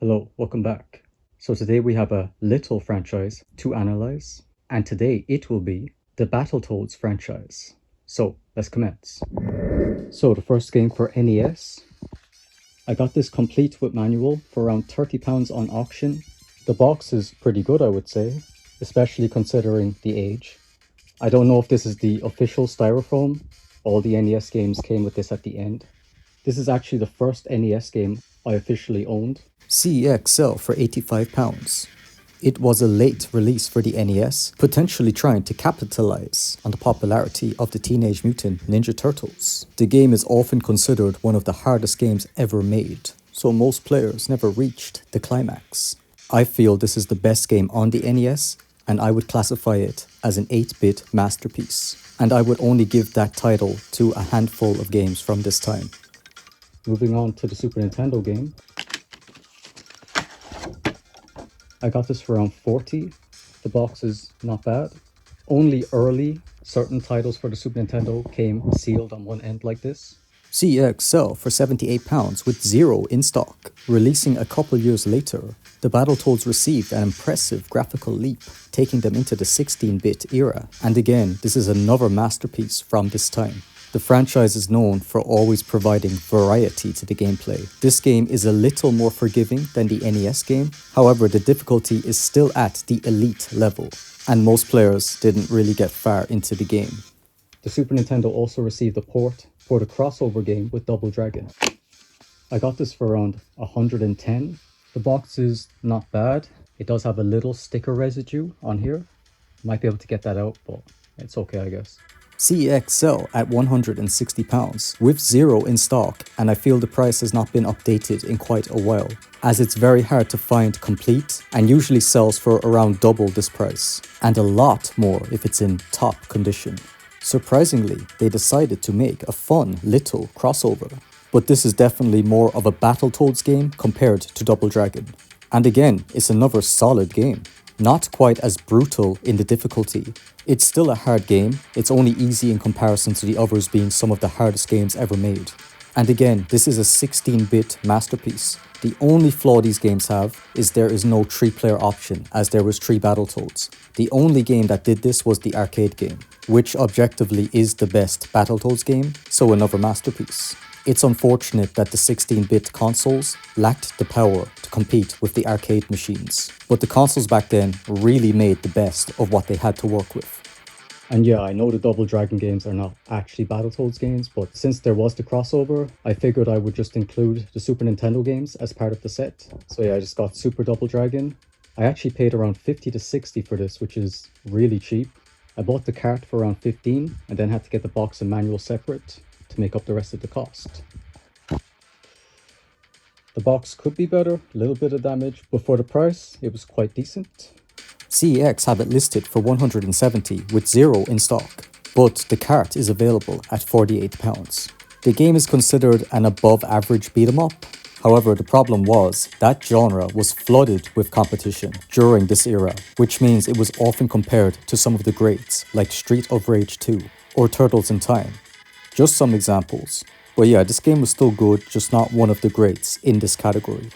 Hello, welcome back. So today we have a little franchise to analyze, and today it will be the Battletoads franchise. So let's commence. So the first game for NES, I got this complete with manual for around £30 on auction. The box is pretty good, I would say, especially considering the age. I don't know if this is the official styrofoam. All the NES games came with this at the end. This is actually the first NES game I officially owned. CEXL for £85. It was a late release for the NES, potentially trying to capitalize on the popularity of the Teenage Mutant Ninja Turtles. The game is often considered one of the hardest games ever made, so most players never reached the climax. I feel this is the best game on the NES, and I would classify it as an 8-bit masterpiece. And I would only give that title to a handful of games from this time. Moving on to the Super Nintendo game. I got this for around 40. The box is not bad. Only early certain titles for the Super Nintendo came sealed on one end like this. CEXL for £78 with 0 in stock. Releasing a couple years later, the Battletoads received an impressive graphical leap, taking them into the 16-bit era. And again, this is another masterpiece from this time. The franchise is known for always providing variety to the gameplay. This game is a little more forgiving than the NES game, however the difficulty is still at the elite level, and most players didn't really get far into the game. The Super Nintendo also received a port for the crossover game with Double Dragon. I got this for around 110. The box is not bad. It does have a little sticker residue on here. Might be able to get that out, but it's okay, I guess. CEXL at £160 with 0 in stock, and I feel the price has not been updated in quite a while, as it's very hard to find complete and usually sells for around double this price, and a lot more if it's in top condition. Surprisingly, they decided to make a fun little crossover, but this is definitely more of a Battletoads game compared to Double Dragon. And again, it's another solid game. Not quite as brutal in the difficulty. It's still a hard game, it's only easy in comparison to the others being some of the hardest games ever made. And again, this is a 16-bit masterpiece. The only flaw these games have is there is no 3-player option, as there was 3 Battletoads. The only game that did this was the arcade game, which objectively is the best Battletoads game, so another masterpiece. It's unfortunate that the 16-bit consoles lacked the power to compete with the arcade machines, but the consoles back then really made the best of what they had to work with. And yeah, I know the Double Dragon games are not actually Battletoads games, but since there was the crossover, I figured I would just include the Super Nintendo games as part of the set. So yeah, I just got Super Double Dragon. I actually paid around 50 to 60 for this, which is really cheap. I bought the cart for around 15 and then had to get the box and manual separate to make up the rest of the cost. The box could be better, a little bit of damage, but for the price, it was quite decent. CEX have it listed for £170 with 0 in stock, but the cart is available at £48. The game is considered an above average beat 'em up. However, the problem was that genre was flooded with competition during this era, which means it was often compared to some of the greats like Street of Rage 2 or Turtles in Time. Just some examples. But yeah, this game was still good, just not one of the greats in this category.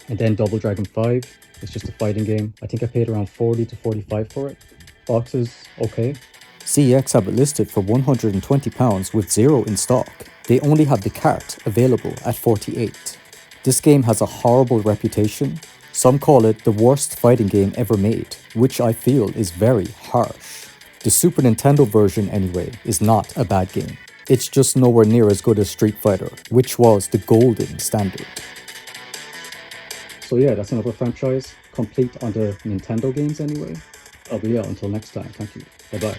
And then Double Dragon 5, it's just a fighting game. I think I paid around 40 to 45 for it. Box is okay. CEX have it listed for £120 with 0 in stock. They only have the cart available at 48. This game has a horrible reputation. Some call it the worst fighting game ever made, which I feel is very harsh. The Super Nintendo version, anyway, is not a bad game. It's just nowhere near as good as Street Fighter, which was the golden standard. So yeah, that's another franchise, complete on the Nintendo games anyway. But yeah, until next time, thank you. Bye-bye.